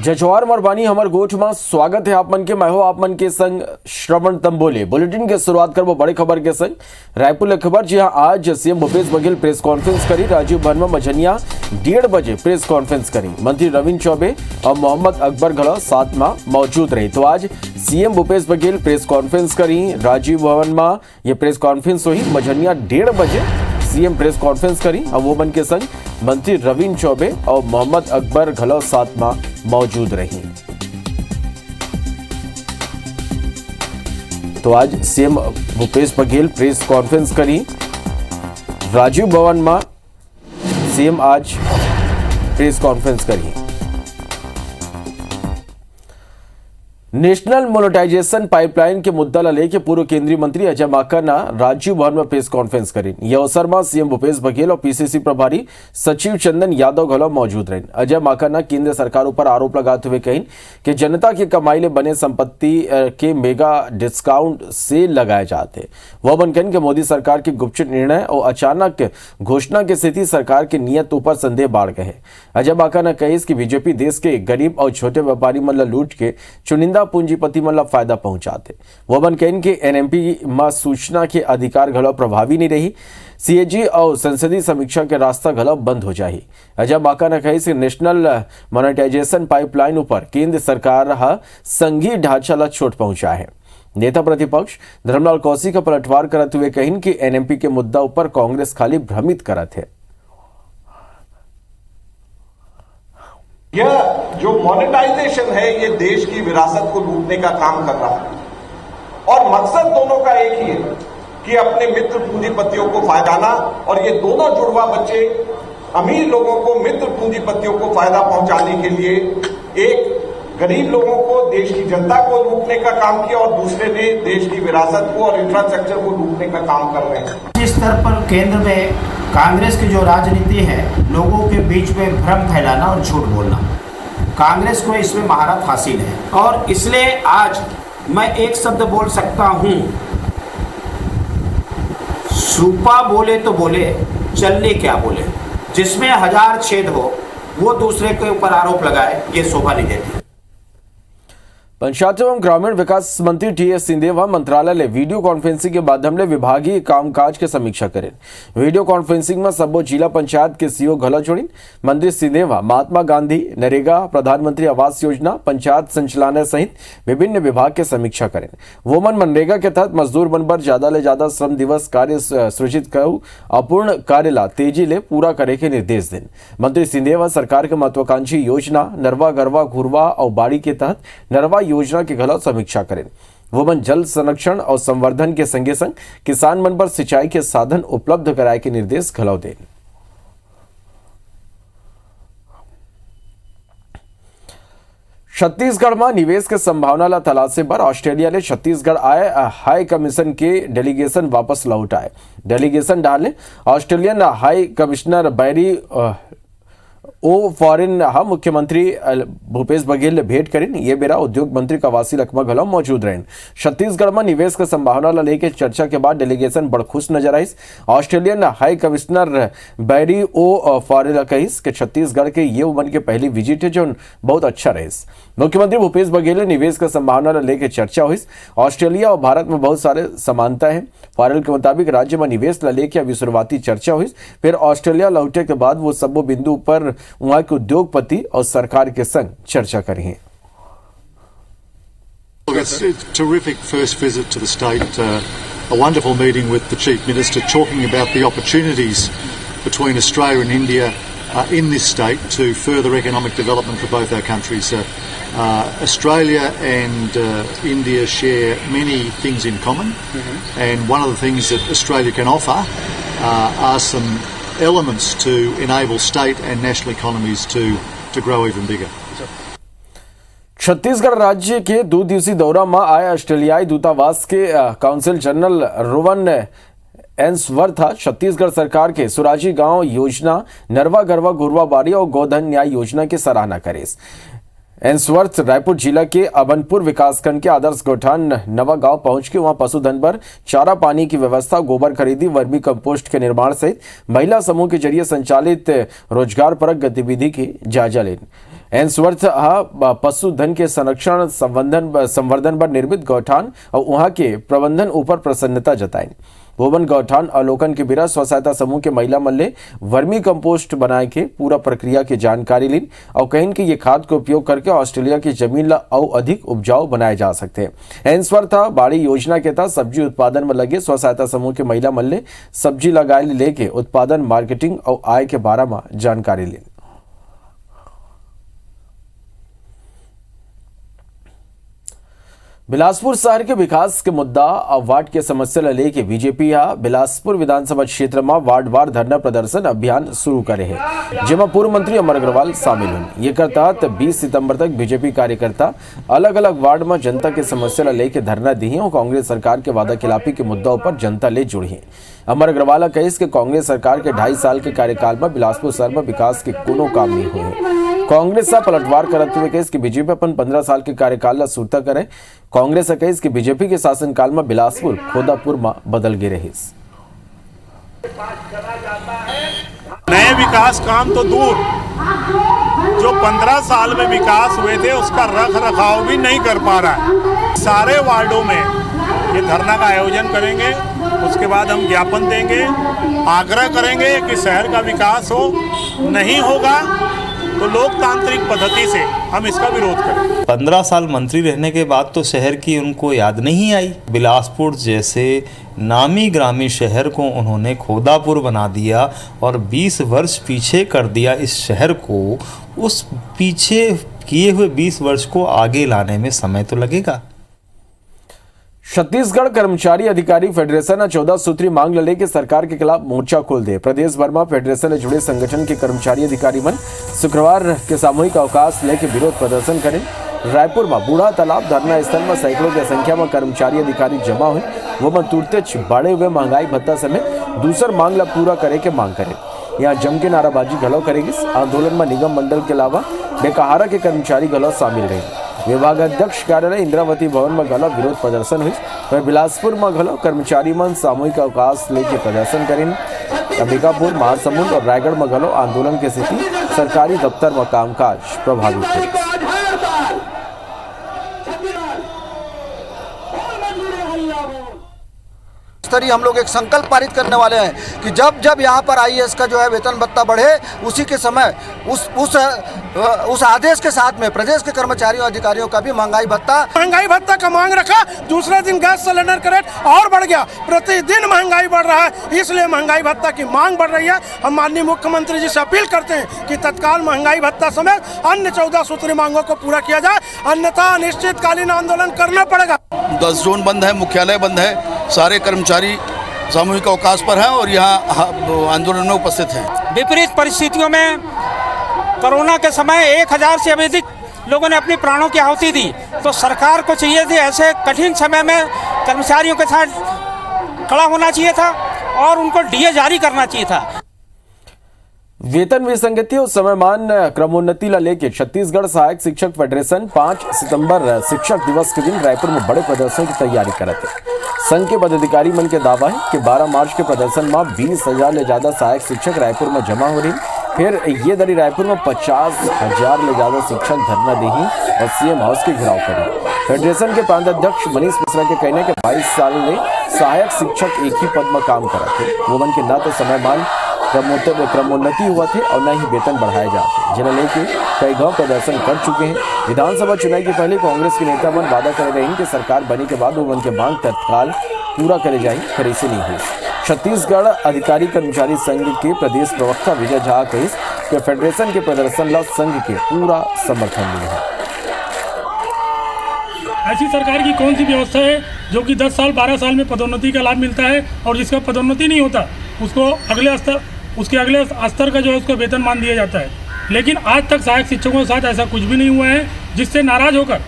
जजवार मरबानी हमर गोठ में स्वागत है आप मन के। मैं हो आप मन के संग श्रवण तंबोले। बुलेटिन के शुरुआत करबो बड़े खबर के संग। रायपुर ले खबर जी हाँ, आज CM Bhupesh Baghel press conference करी। राजीव भवन में मझनिया 1:30 बजे प्रेस कॉन्फ्रेंस करी। मंत्री रविंद्र चौबे और मोहम्मद अकबर घला साथ में मौजूद रहे। तो आज CM Bhupesh Baghel press conference करी। राजीव भवन में ये प्रेस कॉन्फ्रेंस हुई। मझनिया 1:30 बजे सीएम प्रेस कॉन्फ्रेंस करी। और वो मन के संग मंत्री रविंद्र चौबे और मोहम्मद अकबर घला साथ में मौजूद रही। तो आज CM Bhupesh Baghel press conference करी। राजीव भवन में सीएम आज प्रेस कॉन्फ्रेंस करी। नेशनल मोनेटाइजेशन पाइपलाइन के मुद्दा ला लेके पूर्व केंद्रीय मंत्री अजय माकन राजीव भवन में प्रेस कॉन्फ्रेंस करी। यह अवसर में सीएम भूपेश बघेल और पीसीसी प्रभारी सचिव चंदन यादव घलो मौजूद रहे। अजय माकन केंद्र सरकार पर आरोप लगाते हुए कही कि जनता की कमाई ले बने संपत्ति के मेगा डिस्काउंट सेल लगाए जाते। वह बन कहन कि मोदी सरकार के गुपचुप निर्णय और अचानक घोषणा के स्थिति सरकार की नीयत ऊपर संदेह बाढ़ गए। अजय माकन कही कि बीजेपी देश के गरीब और छोटे व्यापारी मन ला लूट के चुनिंदा पूंजीपति मन ला फायदा पहुंचाते। वो बन कहन के एनएमपी में सूचना के अधिकार घलो प्रभावी नहीं रही। सीएजी और संसदीय समीक्षा के रास्ता घलो बंद हो जाही। अजय माकन ने कही कि नेशनल मोनेटाइजेशन पाइपलाइन ऊपर केंद्र सरकार संघीय ढांचा ला चोट पहुंचा है। नेता प्रतिपक्ष धर्मलाल कौशिक का पलटवार करते हुए कही कि एनएमपी के मुद्दा ऊपर कांग्रेस खाली भ्रमित करत है। यह जो मोनेटाइजेशन है ये देश की विरासत को लूटने का काम कर रहा है और मकसद दोनों का एक ही है कि अपने मित्र पूंजीपतियों को फायदाना, और ये दोनों जुड़वा बच्चे अमीर लोगों को मित्र पूंजीपतियों को फायदा पहुंचाने के लिए एक गरीब लोगों को, देश की जनता को लूटने का काम किया और दूसरे ने देश की विरासत को और इंफ्रास्ट्रक्चर को लूटने का काम कर रहे हैं। इस स्तर पर केंद्र में कांग्रेस की जो राजनीति है, लोगों के बीच में भ्रम फैलाना और झूठ बोलना, कांग्रेस को इसमें महारत हासिल है। और इसलिए आज मैं एक शब्द बोल सकता हूं, सूपा बोले तो बोले, चलने क्या बोले। जिसमें 1000 छेद हो वो दूसरे के ऊपर आरोप लगाए, ये शोभा नहीं देती। पंचायत एवं ग्रामीण विकास मंत्री टीएस सिंहदेव मंत्रालय ले वीडियो कॉन्फ्रेंसिंग के माध्यम ले विभागीय कामकाज के समीक्षा करें। वीडियो कॉन्फ्रेंसिंग में सबो जिला पंचायत के सीओ घला जोड़ी। मंत्री सिंहदेव महात्मा गांधी, नरेगा, प्रधानमंत्री आवास योजना, पंचायत संचालनालय सहित विभिन्न विभाग के समीक्षा करें। वो मनरेगा के तहत मजदूर मन पर ज्यादा ले ज्यादा श्रम दिवस कार्य सृजित कर अपूर्ण कार्य ला तेजी ले पूरा करे के निर्देश दें। मंत्री सिंहदेव सरकार के महत्वाकांक्षी योजना नरवा गरवा घुरवा और बाड़ी के तहत नरवा योजना की घलो समीक्षा करें। वो मन जल संरक्षण और संवर्धन के संगे संग किसान मन पर सिंचाई के साधन उपलब्ध कराए के निर्देश घलो दें। छत्तीसगढ़ में निवेश के संभावना ला तलाशे बर ऑस्ट्रेलिया ले छत्तीसगढ़ आए हाई कमीशन के डेलीगेशन वापस लौट आए। डेलीगेशन डालने ऑस्ट्रेलियन हाई कमिश्नर बैरी ओ फॉरेन मुख्यमंत्री भूपेश बघेल भेंट करें। ये बेरा उद्योग मंत्री कवासी लखमा घलो मौजूद रहे। छत्तीसगढ़ में निवेश के संभावना ला लेके चर्चा के बाद डेलीगेशन बड़ खुश नजर आई। ऑस्ट्रेलियन हाई कमिश्नर बैरी ओ फॉरेन कहिस कि छत्तीसगढ़ के ये मन के पहली विजिट है जो बहुत अच्छा रहे। मुख्यमंत्री भूपेश बघेल ने निवेश का संभावना ला लेके चर्चा हुई। ऑस्ट्रेलिया और भारत में बहुत सारे समानता है। फॉरेन के मुताबिक राज्य में निवेश ला लेके अभी शुरुआती चर्चा हुई, फिर ऑस्ट्रेलिया लौटे के बाद वो सब बिंदु पर वहां के उद्योगपति और सरकार के संग चर्चा करेंगे। It's a terrific first visit to the state, a wonderful meeting with the Chief Minister, talking about the opportunities between Australia and India in this state to further economic development for both our countries. Australia and India share many things in common, and one of the things that Australia can offer are some elements to enable state and national economies to grow even bigger. Chhattisgarh राज्य के 2 दिवसीय दौरा में आए ऑस्ट्रेलियाई दूतावास के council general Rowan Ainsworth Chhattisgarh सरकार के सुराजी गांव योजना, नरवा गरवा घुरवा बाड़ी और गोधन न्याय योजना की सराहना करे। एंसवर्थ रायपुर जिला के अबनपुर विकासखंड के आदर्श गोठान नवा गांव पहुंच के वहां पशुधन पर चारा पानी की व्यवस्था, गोबर खरीदी, वर्मी कंपोस्ट के निर्माण सहित महिला समूह के जरिए संचालित रोजगार परक गतिविधि की जायजा लें। एंसवर्थ पशुधन के संरक्षण संवर्धन पर निर्मित गौठान और वहां के प्रबंधन ऊपर प्रसन्नता जताई। भुवन गौठान अवलोकन के बिना स्व सहायता समूह के महिला मन ले वर्मी कंपोस्ट बनाए के पूरा प्रक्रिया की जानकारी ली और कहीं कि ये खाद का उपयोग करके ऑस्ट्रेलिया की जमीन ला और अधिक उपजाऊ बनाए जा सकते हैं। एंसवर्थ बाड़ी योजना के तहत सब्जी उत्पादन में लगे स्व सहायता समूह के महिला मन ले सब्जी लगाए लेके उत्पादन, मार्केटिंग और आय के बारे में जानकारी ली। बिलासपुर शहर के विकास के मुद्दा और वार्ड के समस्या लेके बीजेपी बिलासपुर विधानसभा क्षेत्र में वार्डवार धरना प्रदर्शन अभियान शुरू करे है, जिसमें पूर्व मंत्री अमर अग्रवाल शामिल हुए। ये कर तहत 20 सितंबर तक बीजेपी कार्यकर्ता अलग अलग वार्ड में जनता के समस्या लेके धरना दी और कांग्रेस सरकार के वादा खिलाफी के मुद्दों पर जनता ले जुड़ी है। अमर अग्रवाल कही कि कांग्रेस सरकार के 2.5 साल के कार्यकाल में बिलासपुर शहर में विकास के कोनो काम नहीं हुए। कांग्रेस सा पलटवार करते हुए कही कि बीजेपी अपन 15 साल के कार्यकाल ला सूरता करे। कांग्रेस कही कि बीजेपी के शासनकाल में बिलासपुर खोदापुर में बदल गए रही। नए विकास काम तो दूर, जो 15 साल में विकास हुए थे उसका रख रखाव भी नहीं कर पा रहा है। सारे वार्डों में ये धरना का आयोजन करेंगे, उसके बाद हम ज्ञापन देंगे, आग्रह करेंगे कि शहर का विकास हो। नहीं होगा तो लोकतांत्रिक पद्धति से हम इसका विरोध करें। 15 साल मंत्री रहने के बाद तो शहर की उनको याद नहीं आई। बिलासपुर जैसे नामी ग्रामीण शहर को उन्होंने खोदापुर बना दिया और 20 वर्ष पीछे कर दिया इस शहर को। उस पीछे किए हुए 20 वर्ष को आगे लाने में समय तो लगेगा। छत्तीसगढ़ कर्मचारी अधिकारी फेडरेशन 14 सूत्री मांग लले के सरकार के खिलाफ मोर्चा खोल दे। प्रदेश भर में फेडरेशन से जुड़े संगठन के कर्मचारी अधिकारी मन शुक्रवार के सामूहिक अवकाश लेके विरोध प्रदर्शन करें। रायपुर में बूढ़ा तालाब धरना स्थल में सैकड़ों की संख्या में कर्मचारी अधिकारी जमा हुए। वो मन तुरते बढ़े हुए महंगाई भत्ता समेत दूसर मांग ला पूरा करे के मांग करे। यहाँ जम के नाराबाजी घलो करेगी। आंदोलन में निगम मंडल के अलावा बेकहारा के कर्मचारी घलो शामिल रहे। विभाग अध्यक्ष कार्यालय इंदिरावती भवन में घलो विरोध प्रदर्शन हुई। वह बिलासपुर में घलो कर्मचारी मन सामूहिक अवकाश लेके प्रदर्शन करें। अंबिकापुर, महासमुंद और रायगढ़ में घलो आंदोलन के स्थिति सरकारी दफ्तर में कामकाज प्रभावित हुई। स्तरीय हम लोग एक संकल्प पारित करने वाले हैं कि जब जब यहाँ पर आईएएस का जो है वेतन भत्ता बढ़े, उसी के समय उस आदेश के साथ में प्रदेश के कर्मचारियों अधिकारियों का भी महंगाई भत्ता का मांग रखा। दूसरे दिन गैस सिलेंडर का रेट और बढ़ गया। प्रतिदिन महंगाई बढ़ रहा है, इसलिए महंगाई भत्ता की मांग बढ़ रही है। हम माननीय मुख्यमंत्री जी से अपील करते हैं कि तत्काल महंगाई भत्ता समेत अन्य 14 सूत्री मांगों को पूरा किया जाए, अन्यथा अनिश्चितकालीन आंदोलन करना पड़ेगा। 10 जोन बंद है, मुख्यालय बंद है, सारे कर्मचारी सामूहिक अवकाश पर हैं और यहाँ आंदोलन में उपस्थित हैं। विपरीत परिस्थितियों में कोरोना के समय 1000 से अधिक लोगों ने अपनी प्राणों की आहुति दी, तो सरकार को चाहिए थी ऐसे कठिन समय में कर्मचारियों के साथ खड़ा होना चाहिए था और उनको डीए जारी करना चाहिए था। वेतन विसंगति और समयमान क्रमोन्नति ला लेके छत्तीसगढ़ सहायक शिक्षक फेडरेशन 5 सितंबर शिक्षक दिवस के दिन रायपुर में बड़े प्रदर्शन की तैयारी करते हैं। संघ के पदाधिकारी मन के दावा है कि 12 मार्च के प्रदर्शन में 20,000 ले ज्यादा सहायक शिक्षक रायपुर में जमा हो रही। फिर ये दरी रायपुर में 50,000 ले ज्यादा शिक्षक धरना देही और सीएम हाउस के घेराव करी। फेडरेशन के प्रांत अध्यक्ष मनीष मिश्रा के कहने के 22 साल में सहायक शिक्षक एक ही पद में काम करा थे। वो मन के न तो समयमान क्रमोन्नति हुआ थे और न ही वेतन बढ़ाए जाते, जिन्हें लेके कई गांव प्रदर्शन कर चुके हैं। विधानसभा चुनाव के पहले कांग्रेस के नेता मन वादा कर रहे हैं कि सरकार बनी के बाद वो उनके मांग तत्काल पूरा करे जाए, फिर ऐसे नहीं हुई। छत्तीसगढ़ अधिकारी कर्मचारी संघ के प्रदेश प्रवक्ता विजय झा कही कि फेडरेशन के प्रदर्शन ला संघ के पूरा समर्थन मिले है। ऐसी सरकार की कौन सी व्यवस्था है जो कि 10 साल 12 साल में पदोन्नति का लाभ मिलता है और जिसका पदोन्नति नहीं होता उसको उसके अगले स्तर का जो है उसको वेतनमान दिया जाता है। लेकिन आज तक सहायक शिक्षकों के साथ ऐसा कुछ भी नहीं हुआ है, जिससे नाराज होकर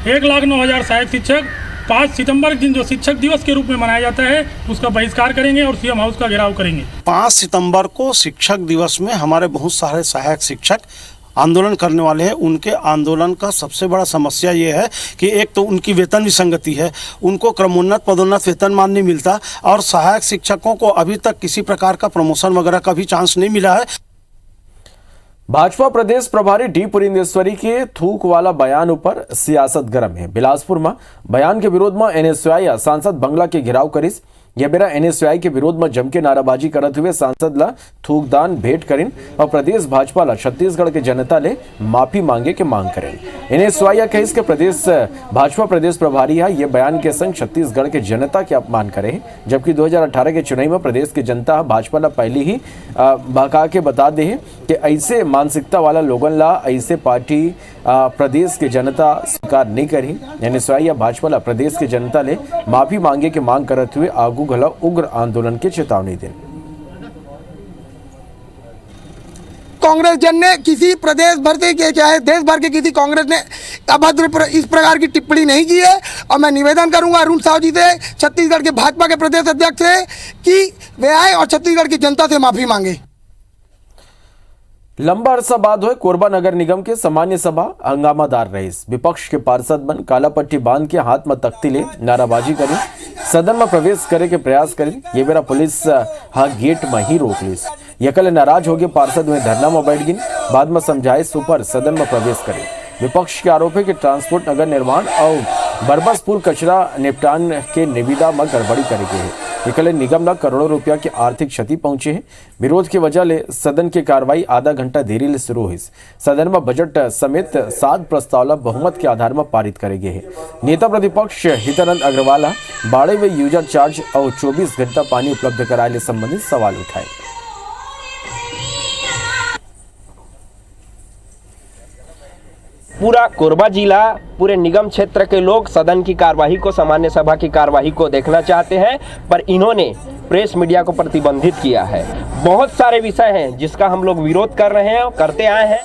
1,09,000 सहायक शिक्षक 5 सितंबर दिन जो शिक्षक दिवस के रूप में मनाया जाता है उसका बहिष्कार करेंगे और सीएम हाउस का घेराव करेंगे। 5 सितंबर को शिक्षक दिवस में हमारे बहुत सारे सहायक शिक्षक आंदोलन करने वाले हैं। उनके आंदोलन का सबसे बड़ा समस्या ये है कि एक तो उनकी वेतन विसंगति है, उनको क्रमोन्नत पदोन्नत वेतनमान नहीं मिलता और सहायक शिक्षकों को अभी तक किसी प्रकार का प्रमोशन वगैरह का भी चांस नहीं मिला है। भाजपा प्रदेश प्रभारी डी पुरिंदेश्वरी के थूक वाला बयान पर सियासत गरम है। बिलासपुर में बयान के विरोध में एनएसयूआई सांसद बंगला के घेराव करीस। यह बेरा एनएसयूआई के विरोध में जमके नाराबाजी करते हुए सांसद ला थूकदान भेंट करें और प्रदेश भाजपा ला छत्तीसगढ़ के जनता ले माफी मांगे के मांग करें। एनएसयूआई कहिस के प्रदेश भाजपा प्रदेश प्रभारी है ये बयान के संग छत्तीसगढ़ के जनता के अपमान करे, जबकि 2018 के चुनाव में प्रदेश की जनता भाजपा ला पहले ही बहका के बता दे कि ऐसे मानसिकता वाला लोगन ला ऐसे पार्टी प्रदेश के जनता स्वीकार नहीं करी। एनएसयूआई या भाजपा ला प्रदेश के जनता ले माफी मांगे के मांग करते हुए आगू घला उग्र आंदोलन की चेतावनी दी। कांग्रेस जन ने किसी प्रदेश भर से चाहे देश भर के किसी कांग्रेस ने अभद्र इस प्रकार की टिप्पणी नहीं की है और मैं निवेदन करूंगा अरुण साहू जी से, छत्तीसगढ़ के भाजपा के प्रदेश अध्यक्ष से कि वे आए और छत्तीसगढ़ की जनता से माफी मांगे। लंबा अरसा बाद हुए कोरबा नगर निगम के सामान्य सभा हंगामादार रही। विपक्ष के पार्षद बन काला पट्टी बांध के हाथ में तख्ती ले नाराबाजी करी, सदन में प्रवेश करे के प्रयास करी। ये बेरा पुलिस गेट में ही रोक ली। यकल नाराज हो गए पार्षद में धरना में बैठ गई, बाद में समझाए सुपर सदन में प्रवेश करे। विपक्ष के आरोप है कि ट्रांसपोर्ट नगर निर्माण और बरबसपुर कचरा निपटान के निविदा में गड़बड़ी करेगी है। निकले निगम ला करोड़ों रुपया की आर्थिक क्षति पहुंचे है। विरोध की वजह ले सदन की कार्रवाई आधा घंटा देरी ले शुरू हुई। सदन में बजट समेत 7 प्रस्ताव बहुमत के आधार में पारित करेंगे है। नेता प्रतिपक्ष हितानंद अग्रवाल बाड़े में यूजर चार्ज और 24 घंटा पानी उपलब्ध कराने संबंधित सवाल उठाए। पूरा कोरबा जिला, पूरे निगम क्षेत्र के लोग सदन की कार्यवाही को, सामान्य सभा की कार्यवाही को देखना चाहते हैं, पर इन्होंने प्रेस मीडिया को प्रतिबंधित किया है। बहुत सारे विषय हैं जिसका हम लोग विरोध कर रहे हैं और करते आए हैं।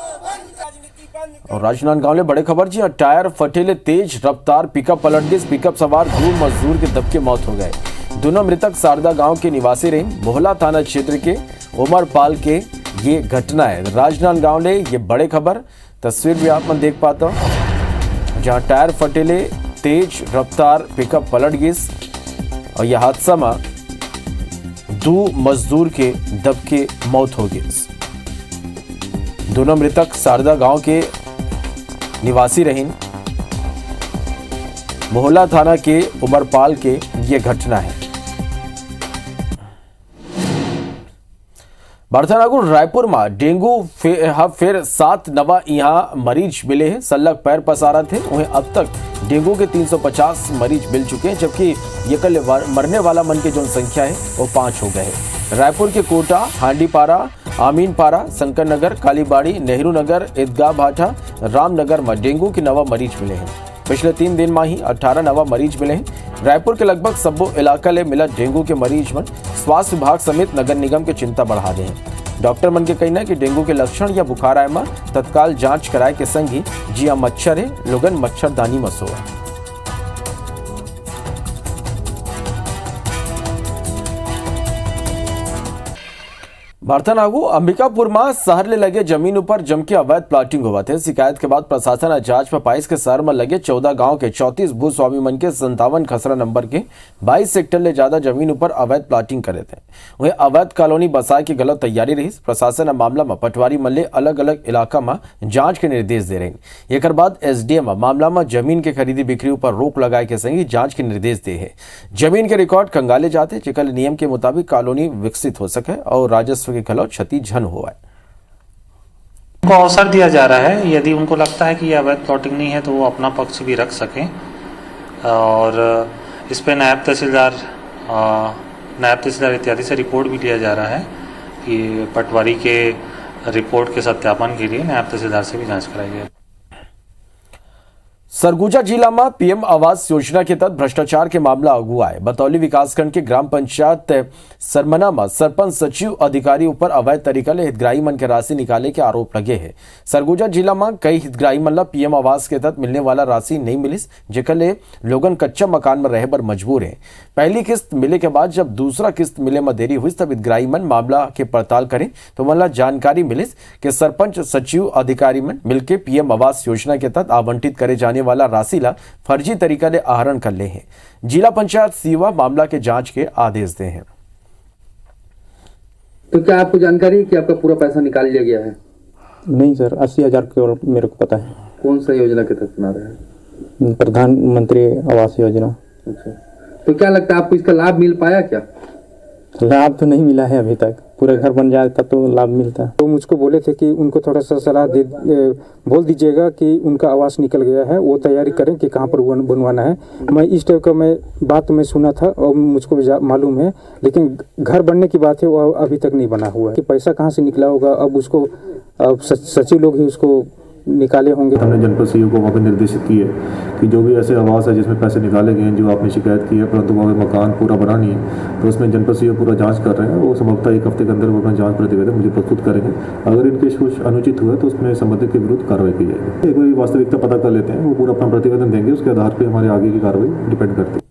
और राजनांदगांव में बड़े खबर जी, टायर फटेले तेज रफ्तार पिकअप पलट गई। पिकअप सवार 2 मजदूर के दबके मौत हो गए। दोनों मृतक शारदा गांव के निवासी रहे। मोहला थाना क्षेत्र के उमरपाल के ये घटना है। राजनांदगांव में ये बड़े खबर तस्वीर भी आप में देख पाता हूं, जहां टायर फटेले तेज रफ्तार पिकअप पलट गई और यह हादसा में 2 मजदूर के दबके मौत हो गई। दोनों मृतक शारदा गांव के निवासी रहे। मोहला थाना के उमरपाल के ये घटना है। बर्थनागुर रायपुर में डेंगू फिर 7 नवा यहाँ मरीज मिले हैं। सल्लग पैर पसारा थे उन्हें अब तक डेंगू के 350 मरीज मिल चुके हैं, जबकि ये कल मरने वाला मन की जो संख्या है वो 5 हो गए। रायपुर के कोटा, हांडीपारा, आमीनपारा, शंकर नगर, कालीबाड़ी, नेहरू नगर, ईदगाह भाटा, रामनगर में डेंगू के नवा मरीज मिले हैं। पिछले 3 दिन में ही 18 नवा मरीज मिले हैं। रायपुर के लगभग सब्बो इलाका ले मिला डेंगू के मरीज में स्वास्थ्य विभाग समेत नगर निगम के चिंता बढ़ा दे हैं। डॉक्टर मन के कहना है कि डेंगू के लक्षण या बुखार आए में तत्काल जांच कराए के संग ही जिया मच्छर है लोगन मच्छरदानी में सोए। बर्थनागु अंबिकापुर में शहर ले लगे जमीन पर जमके अवैध प्लाटिंग हुआ थे। शिकायत के बाद प्रशासन जांच में पाइस के शहर में लगे 14 गांव के 34 भूस्वामी मन के 57 खसरा नंबर के 22 हेक्टेयर ले ज्यादा जमीन पर अवैध प्लाटिंग करे थे। वहीं अवैध कॉलोनी बसाए की गलत तैयारी रही। प्रशासन मामला में पटवारी मल्ले अलग अलग इलाका में जांच के निर्देश दे रहे हैं। एक बाद एसडीएम मामला में जमीन के खरीदी बिक्री पर रोक लगाए के संग जांच के निर्देश दे है। जमीन के रिकॉर्ड कंगाले जाते जेकर नियम के मुताबिक कॉलोनी विकसित हो सके और राजस्व के खिलाफ क्षति झन हुआ है। उनको अवसर दिया जा रहा है, यदि उनको लगता है कि यह अवैध प्लॉटिंग नहीं है तो वो अपना पक्ष भी रख सकें। और इस पे नायब तहसीलदार इत्यादि से रिपोर्ट भी लिया जा रहा है कि पटवारी के रिपोर्ट के सत्यापन के लिए नायब तहसीलदार से भी जांच कराई गई। सरगुजा जिला में पीएम आवास योजना के तहत भ्रष्टाचार के मामला अगुआ है। बतौली विकासखंड के ग्राम पंचायत सरमना में सरपंच सचिव अधिकारी ऊपर अवैध तरीका ले हितग्राही मन के राशि निकाले के आरोप लगे हैं। सरगुजा जिला में कई हितग्राही मन ला पीएम आवास के तहत मिलने वाला राशि नहीं मिलिस, जेकर ले लोगन कच्चा मकान में रहे बर मजबूर है। पहली किस्त मिले के बाद जब दूसरा किस्त मिले में देरी हुई तब हितग्राही मन मामला के पड़ताल करें तो मन ला जानकारी मिलिस कि सरपंच सचिव अधिकारी मन मिलकर पीएम आवास योजना के तहत आवंटित करे जाने वाला राशि ला फर्जी तरीका ले आहरण कर ले हैं। जिला पंचायत सीवा मामला के जांच के आदेश दे हैं। तो क्या आपको जानकारी है कि आपका पूरा पैसा निकाल लिया गया है? नहीं सर, 80,000 केवल मेरे को पता है। कौन सा योजना के तहत बना रहे हैं? प्रधानमंत्री आवास योजना। अच्छा, तो क्या लगता है आपको इसका लाभ मिल पाया क्या? लाभ तो नहीं मिला है अभी तक, पूरा घर बन जाए तब तो लाभ मिलता है। तो मुझको बोले थे कि उनको थोड़ा सा सलाह बोल दीजिएगा कि उनका आवास निकल गया है, वो तैयारी करें कि कहाँ पर बनवाना है। मैं इस टाइप का बात मैं सुना था और मुझको मालूम है, लेकिन घर बनने की बात है वो अभी तक नहीं बना हुआ है। कि पैसा कहाँ से निकला होगा अब उसको सचिव लोग ही उसको निकाले होंगे। हमने जनपद सीईओ को वहाँ पर निर्देशित की है कि जो भी ऐसे आवास है जिसमें पैसे निकाले गए हैं, जो आपने शिकायत की है परंतु वहाँ पे मकान पूरा बना नहीं है, तो उसमें जनपद सीईओ पूरा जांच कर रहे हैं। वो संभवतः 1 हफ्ते के अंदर वो अपना जांच प्रतिवेदन मुझे प्रस्तुत करेंगे। अगर इनके कुछ अनुचित हुआ तो उसमें संबंधित के विरुद्ध कार्रवाई की जाएगी। एक बार वास्तविकता पता कर लेते हैं, वो पूरा अपना प्रतिवेदन देंगे, उसके आधार पर हमारे आगे की कार्रवाई डिपेंड करती है।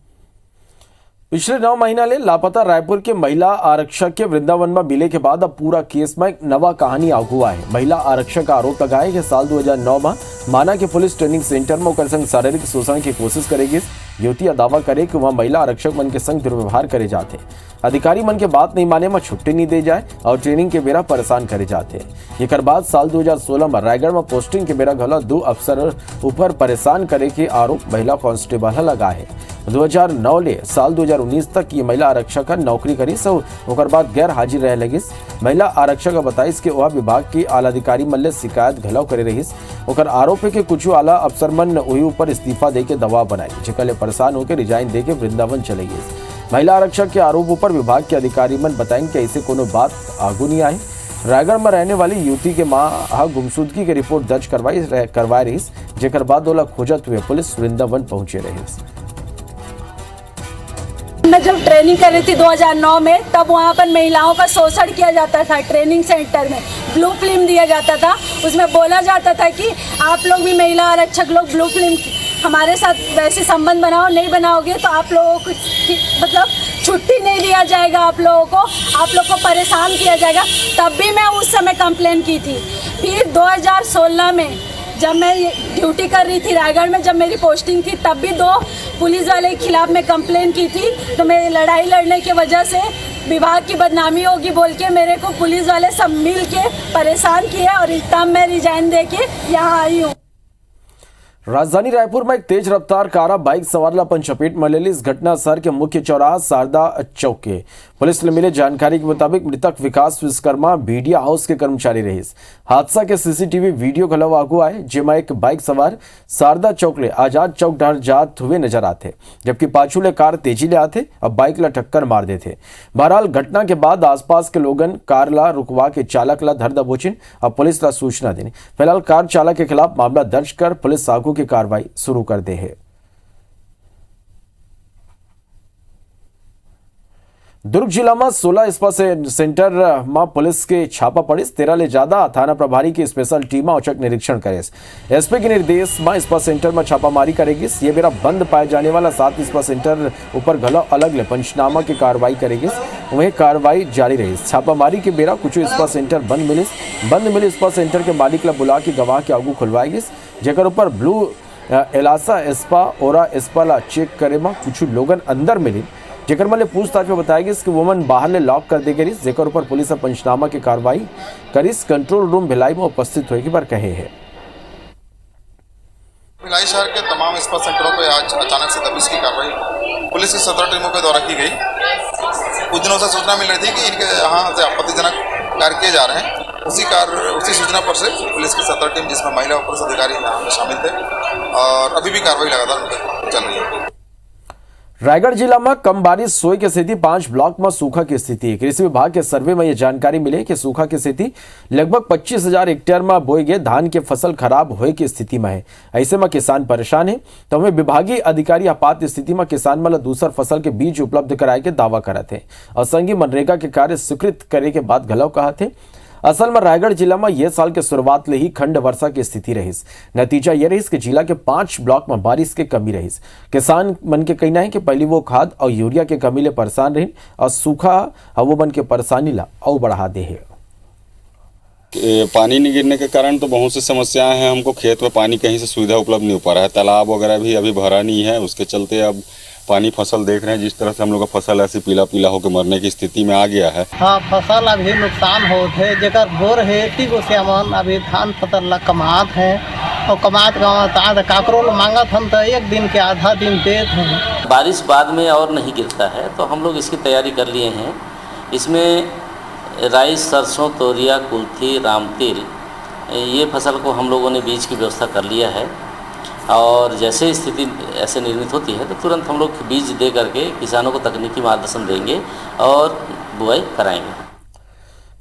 पिछले 9 महीना ले लापता रायपुर के महिला आरक्षक के वृंदावन में मिले के बाद अब पूरा केस में एक नवा कहानी आगू हुआ है। महिला आरक्षक का आरोप लगाया कि साल 2009 में माना के पुलिस ट्रेनिंग सेंटर में ओकर संग शारीरिक शोषण की कोशिश करेगी। युवती दावा करे कि वह महिला आरक्षक मन के संग दुर्व्यवहार करे जाते, अधिकारी मन के बात नहीं माने में छुट्टी नहीं दे जाए और ट्रेनिंग के बेरा परेशान करे जाते। एक बाद साल 2016 में रायगढ़ में पोस्टिंग के बेरा घला 2 अफसर ऊपर परेशान करे के आरोप महिला कांस्टेबल लगा है। 2009 ले साल 2019 तक ये महिला आरक्षक नौकरी करी सो ओकर बाद गैर हाजिर रह लगिस। महिला आरक्षक बताइस कि वह विभाग के आला अधिकारी मन ले शिकायत घलाव करे रहिस। ओकर आरोप है कि कुछ आला अफसर मन वही ऊपर इस्तीफा दे के दबाव बनाई, जेकर ले परेशान होकर रिजाइन दे के वृंदावन चले गए। महिला आरक्षक के आरोप पर विभाग के अधिकारी मन बताएं कि ऐसे कोनो बात आगू नहीं आई। रायगढ़ में रहने वाली युवती के मां गुमशुदगी की रिपोर्ट दर्ज करवाए रही, जेकर बाद ओला खोजत हुए पुलिस वृंदावन पहुंचे रही। मैं जब ट्रेनिंग कर रही थी 2009 में, तब वहाँ पर महिलाओं का शोषण किया जाता था। ट्रेनिंग सेंटर में ब्लू फिल्म दिया जाता था, उसमें बोला जाता था कि आप लोग भी महिला आरक्षक लोग ब्लू फिल्म हमारे साथ वैसे संबंध बनाओ, नहीं बनाओगे तो आप लोगों को मतलब छुट्टी नहीं दिया जाएगा, आप लोग को परेशान किया जाएगा। तब भी मैं उस समय कंप्लेन की थी। फिर 2016 में जब मैं ड्यूटी कर रही थी रायगढ़ में, जब मेरी पोस्टिंग थी, तब भी 2 पुलिस वाले के खिलाफ मैं कंप्लेन की थी। तो मैं लड़ाई लड़ने की वजह से विभाग की बदनामी होगी बोल के मेरे को पुलिस वाले सब मिल के परेशान किए और तब मैं रिजाइन दे के यहाँ आई हूँ। राजधानी रायपुर में एक तेज रफ्तार कार बाइक सवार अपन चपेट में लेली। इस घटना शहर के मुख्य चौराहा शारदा चौक के पुलिस ने मिले जानकारी के मुताबिक मृतक विकास विश्वकर्मा मीडिया हाउस के कर्मचारी रहे। हादसा के सीसीटीवी वीडियो घलव आगू आए, जेमा एक बाइक सवार शारदा चौक ले आजाद चौक डर जात हुए नजर आते, जबकि पाछू ले कार तेजी ले आते और बाइक ला टक्कर मार देते। बहरहाल घटना के बाद आसपास के लोगन कार ला रुकवा के चालक ला धर दबोचिन और पुलिस ला सूचना देने। फिलहाल कार चालक के खिलाफ मामला दर्ज कर पुलिस आगू की कार्रवाई शुरू कर दे है। दुर्ग जिला में 16 स्पा सेंटर में पुलिस के छापा पड़ी। 13 ले ज्यादा थाना प्रभारी की स्पेशल टीम औचक निरीक्षण करे। एसपी के निर्देश में स्पा सेंटर में छापामारी करेगी। ये बेरा बंद पाए जाने वाला 7 स्पा सेंटर ऊपर घलो अलग ले पंचनामा की कार्रवाई करेगी। वहीं कार्रवाई जारी रही। छापामारी के बेरा कुछ स्पा सेंटर बंद मिले स्पा सेंटर के मालिक ला बुला के गवाह के आगू खुलवाएगी, जेकर ऊपर ब्लू एलासा स्पा ओरा स्पा ला चेक करे में कुछ लोगन अंदर मिली, जेकर में पूछताछ में बताया कि वुमन बाहर ले लॉक कर दी गई, जेकर ऊपर पुलिस पंचनामा की कार्रवाई करिस। कंट्रोल रूम भिलाई में उपस्थित होने की बार कहे है। भिलाई शहर के तमाम स्पा सेंटरों पर आज अचानक से तफ्तीश की कार्रवाई पुलिस की 17 टीमों के द्वारा की गई। कुछ दिनों से सूचना मिल रही थी कि इनके यहाँ से आपत्तिजनक कार्य किए जा रहे हैं। उसी सूचना पर से पुलिस की 17 टीम, जिसमें महिला पुलिस अधिकारी यहाँ शामिल थे, और अभी भी कार्रवाई लगातार चल रही है। रायगढ़ जिला में कम बारिश सोए की स्थिति, 5 ब्लॉक में सूखा की स्थिति। कृषि विभाग के सर्वे में यह जानकारी मिली कि सूखा की स्थिति लगभग 25,000 हेक्टेयर में बोए गए धान की फसल खराब होए की स्थिति में है। ऐसे में किसान परेशान है, तो हमें विभागीय अधिकारी आपात स्थिति में किसान मतलब दूसर फसल के बीज उपलब्ध कराए के दावा करा थे और संघीय मनरेगा के कार्य स्वीकृत करे के बाद घलव कहा थे। असल में रायगढ़ जिला में यह साल के शुरुआत ले ही खंड वर्षा की स्थिति रही। नतीजा यह रही कि जिला के 5 ब्लॉक में बारिश की कमी रही। किसान मन के कहना है कि पहले वो खाद और यूरिया के कमी ले परेशान रही और सूखा वो मन के परेशानी ला और बढ़ा दे है। पानी नहीं गिरने के कारण तो बहुत सी समस्याएं हैं। हमको खेत में पानी कहीं से सुविधा उपलब्ध नहीं हो पा रहा है, तालाब वगैरह भी अभी भरा नहीं है, उसके चलते अब पानी फसल देख रहे हैं जिस तरह से हम लोग का फसल ऐसी पीला पीला होकर मरने की स्थिति में आ गया है। हाँ, फसल अभी नुकसान होत है, जेकर बोर है तीगो से हमन अभी धान फसल ला कमात है और कमात काकरो मांगत हम तो एक दिन के आधा दिन देत हैं। बारिश बाद में और नहीं गिरता है तो हम लोग इसकी तैयारी कर लिए हैं। इसमें राई, सरसों, तोरिया, कुल्थी, रामतिल ये फसल को हम लोगों ने बीज की व्यवस्था कर लिया है और जैसे स्थिति ऐसे निर्मित होती है तो तुरंत हम लोग बीज दे करके किसानों को तकनीकी मार्गदर्शन देंगे और बुआई कराएंगे।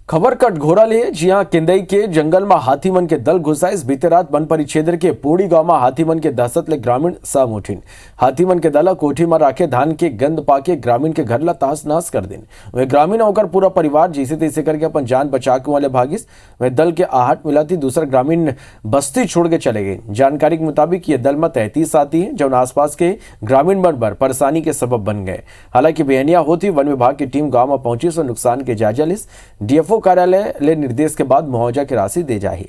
खबर कटघोरा ले जी हाँ, केंदई के जंगल में हाथीमन के दल घुसा। इस बीते रात वन परिक्षेत्र के पोड़ी गांव में हाथीमन के दहशत ले ग्रामीण साम उठीन। हाथीमन के दल कोठी में राखे धान के गंद पाके ग्रामीण के घर ला तहस नहस कर दिन। वे ग्रामीण होकर पूरा परिवार जैसे तैसे करके अपन जान बचा के वाले भागिस। वे दल के आहट मिलाती दूसरा ग्रामीण बस्ती छोड़ के चले गए। जानकारी के मुताबिक ये दल में 33 आती है जो आसपास के ग्रामीण बनकर परेशानी के सबब बन गए। हालांकि बेहनिया होती वन विभाग की टीम गाँव में पहुंची सो नुकसान के जायजा लिस। DFO कार्यालय ले निर्देश के बाद मुआवजा की राशि दे जाए।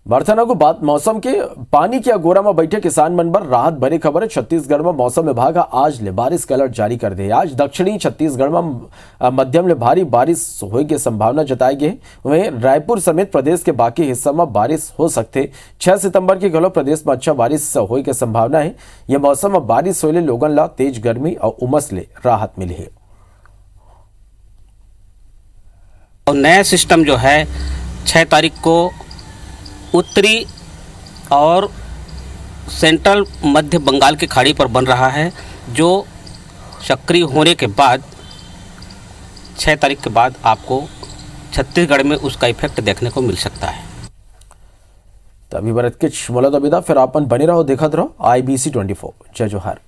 बरथना को बात मौसम के पानी के अगोरा में बैठे किसान मन पर राहत भरी खबर है। छत्तीसगढ़ में मौसम विभाग आज ले बारिश का अलर्ट जारी कर दे। आज दक्षिणी छत्तीसगढ़ में मध्यम ले भारी बारिश होने की संभावना जताई गई। वहीं रायपुर समेत प्रदेश के बाकी हिस्सों में बारिश हो सकते। 6 सितंबर के गलो प्रदेश में अच्छा बारिश होने की संभावना है। यह मौसम में बारिश होने लोगन ला तेज गर्मी और उमस ले राहत मिली है। और नया सिस्टम जो है 6 तारीख को उत्तरी और सेंट्रल मध्य बंगाल की खाड़ी पर बन रहा है, जो सक्रिय होने के बाद 6 तारीख के बाद आपको छत्तीसगढ़ में उसका इफेक्ट देखने को मिल सकता है। तभी भारत के मोला फिर अपन बने रहो, देखते रहो IBC 24। जय जोहार।